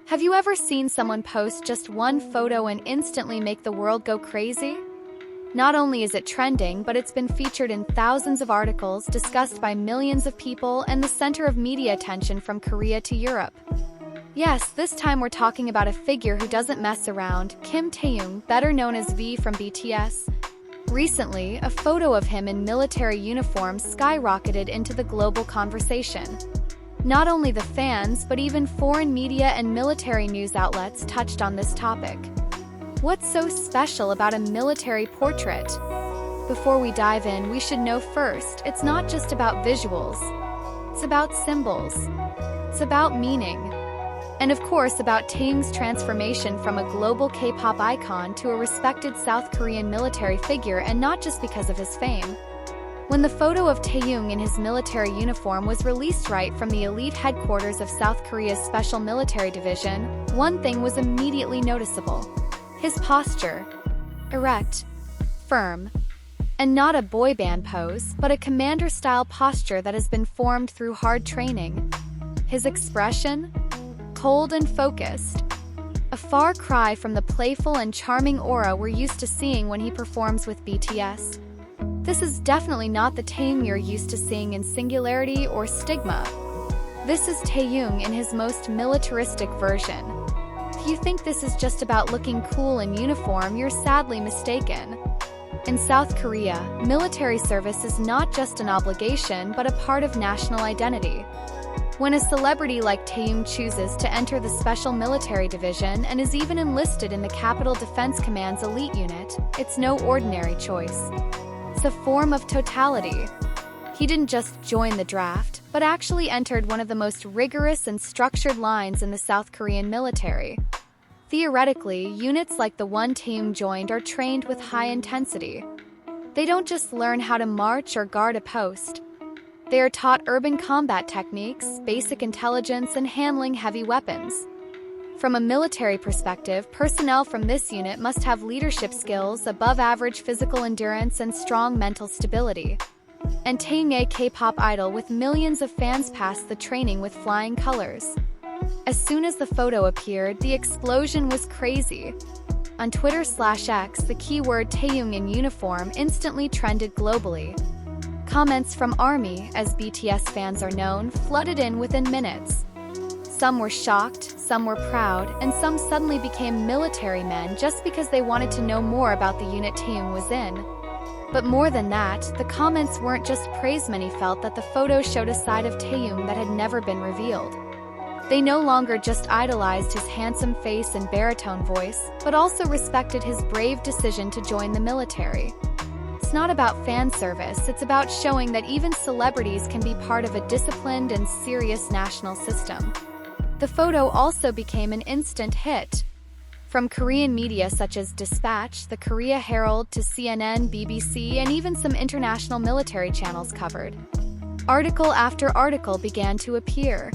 Have you ever seen someone post just one photo and instantly make the world go crazy? Not only is it trending, but it's been featured in thousands of articles, discussed by millions of people, and the center of media attention from Korea to Europe. Yes, this time we're talking about a figure who doesn't mess around, Kim Taehyung, better known as V from BTS. Recently, a photo of him in military uniform skyrocketed into the global conversation. Not only the fans, but even foreign media and military news outlets touched on this topic. What's so special about a military portrait? Before we dive in, we should know first, it's not just about visuals. It's about symbols. It's about meaning. And of course, about Taehyung's transformation from a global K-pop icon to a respected South Korean military figure, and not just because of his fame. When the photo of Taehyung in his military uniform was released right from the elite headquarters of South Korea's Special Military Division, one thing was immediately noticeable. His posture. Erect. Firm. And not a boy band pose, but a commander-style posture that has been formed through hard training. His expression? Cold and focused. A far cry from the playful and charming aura we're used to seeing when he performs with BTS. This is definitely not the Taehyung you're used to seeing in Singularity or Stigma. This is Taehyung in his most militaristic version. If you think this is just about looking cool in uniform, you're sadly mistaken. In South Korea, military service is not just an obligation but a part of national identity. When a celebrity like Taehyung chooses to enter the Special Military Division and is even enlisted in the Capital Defense Command's elite unit, it's no ordinary choice. It's a form of totality. He didn't just join the draft, but actually entered one of the most rigorous and structured lines in the South Korean military. Theoretically, units like the one Taehyung joined are trained with high intensity. They don't just learn how to march or guard a post. They are taught urban combat techniques, basic intelligence, and handling heavy weapons. From a military perspective, personnel from this unit must have leadership skills, above-average physical endurance, and strong mental stability. And Taehyung, a K-pop idol with millions of fans, passed the training with flying colors. As soon as the photo appeared, the explosion was crazy. On Twitter/X, the keyword Taehyung in uniform instantly trended globally. Comments from ARMY, as BTS fans are known, flooded in within minutes. Some were shocked, some were proud, and some suddenly became military men just because they wanted to know more about the unit Taehyung was in. But more than that, the comments weren't just praise. Many felt that the photo showed a side of Taehyung that had never been revealed. They no longer just idolized his handsome face and baritone voice, but also respected his brave decision to join the military. It's not about fan service, it's about showing that even celebrities can be part of a disciplined and serious national system. The photo also became an instant hit. From Korean media such as Dispatch, the Korea Herald, to CNN, BBC, and even some international military channels covered. Article after article began to appear.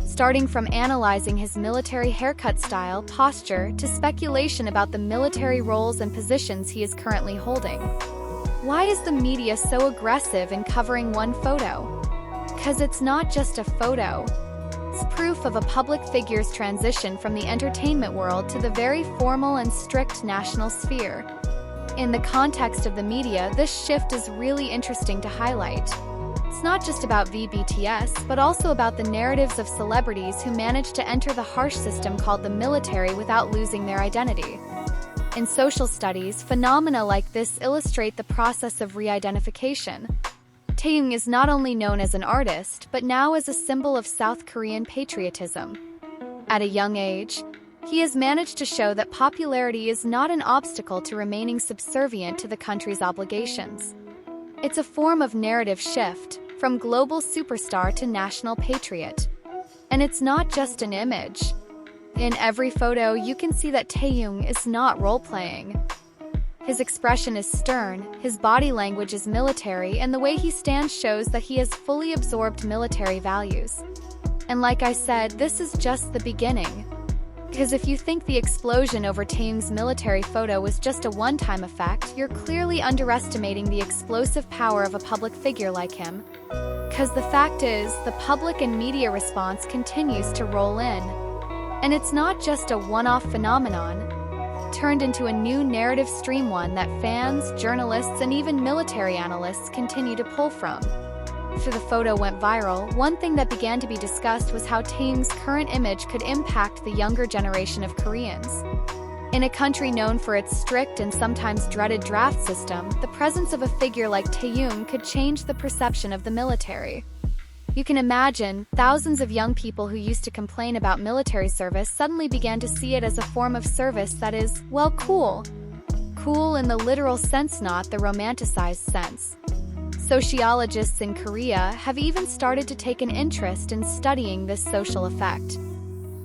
Starting from analyzing his military haircut style, posture, to speculation about the military roles and positions he is currently holding. Why is the media so aggressive in covering one photo? Because it's not just a photo. It's proof of a public figure's transition from the entertainment world to the very formal and strict national sphere. In the context of the media, this shift is really interesting to highlight. It's not just about BTS, but also about the narratives of celebrities who managed to enter the harsh system called the military without losing their identity. In social studies, phenomena like this illustrate the process of re-identification. Taehyung is not only known as an artist, but now as a symbol of South Korean patriotism. At a young age, he has managed to show that popularity is not an obstacle to remaining subservient to the country's obligations. It's a form of narrative shift, from global superstar to national patriot. And it's not just an image. In every photo, you can see that Taehyung is not role-playing. His expression is stern, his body language is military, and the way he stands shows that he has fully absorbed military values. And like I said, this is just the beginning. Because if you think the explosion over Taehyung's military photo was just a one-time effect, you're clearly underestimating the explosive power of a public figure like him. Because the fact is, the public and media response continues to roll in. And it's not just a one-off phenomenon, turned into a new narrative stream, one that fans, journalists, and even military analysts continue to pull from. After the photo went viral, one thing that began to be discussed was how Taehyung's current image could impact the younger generation of Koreans. In a country known for its strict and sometimes dreaded draft system, the presence of a figure like Taehyung could change the perception of the military. You can imagine, thousands of young people who used to complain about military service suddenly began to see it as a form of service that is, well, cool. Cool in the literal sense, not the romanticized sense. Sociologists in Korea have even started to take an interest in studying this social effect.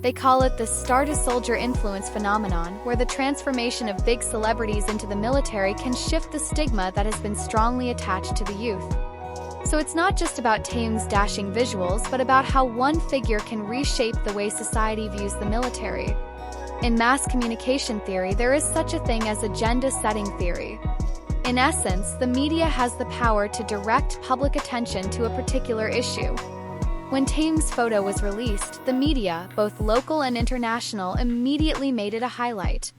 They call it the star-to-soldier influence phenomenon, where the transformation of big celebrities into the military can shift the stigma that has been strongly attached to the youth. So it's not just about Taehyung's dashing visuals, but about how one figure can reshape the way society views the military. In mass communication theory, there is such a thing as agenda-setting theory. In essence, the media has the power to direct public attention to a particular issue. When Taehyung's photo was released, the media, both local and international, immediately made it a highlight.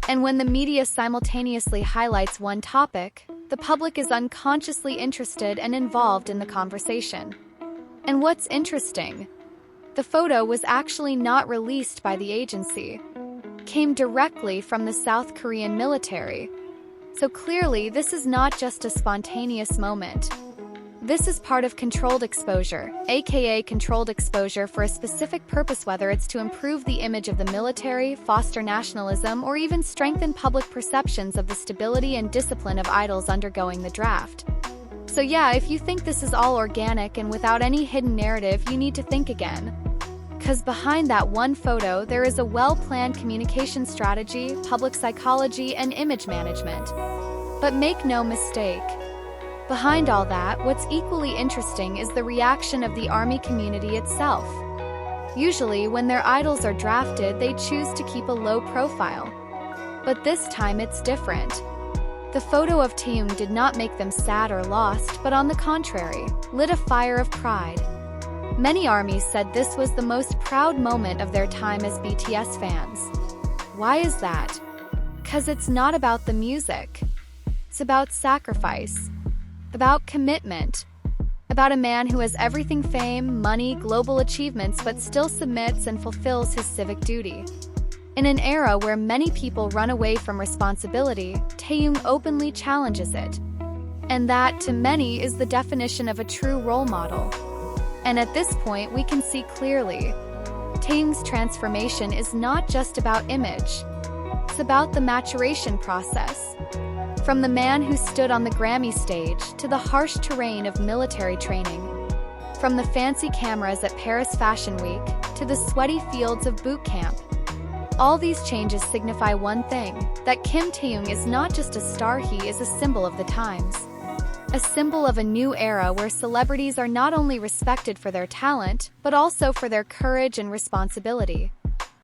And when the media simultaneously highlights one topic, the public is unconsciously interested and involved in the conversation. And what's interesting? The photo was actually not released by the agency. It came directly from the South Korean military. So clearly, this is not just a spontaneous moment. This is part of controlled exposure, aka controlled exposure for a specific purpose, whether it's to improve the image of the military, foster nationalism, or even strengthen public perceptions of the stability and discipline of idols undergoing the draft. So yeah, if you think this is all organic and without any hidden narrative, you need to think again. Because behind that one photo, there is a well-planned communication strategy, public psychology, and image management. But make no mistake, behind all that, what's equally interesting is the reaction of the army community itself. Usually, when their idols are drafted, they choose to keep a low profile. But this time it's different. The photo of Taehyung did not make them sad or lost, but on the contrary, lit a fire of pride. Many armies said this was the most proud moment of their time as BTS fans. Why is that? Because it's not about the music. It's about sacrifice, about commitment, about a man who has everything: fame, money, global achievements, but still submits and fulfills his civic duty. In an era where many people run away from responsibility, Taehyung openly challenges it. And that, to many, is the definition of a true role model. And at this point, we can see clearly, Taehyung's transformation is not just about image. It's about the maturation process. From the man who stood on the Grammy stage to the harsh terrain of military training. From the fancy cameras at Paris Fashion Week to the sweaty fields of boot camp. All these changes signify one thing, that Kim Taehyung is not just a star, he is a symbol of the times. A symbol of a new era where celebrities are not only respected for their talent, but also for their courage and responsibility.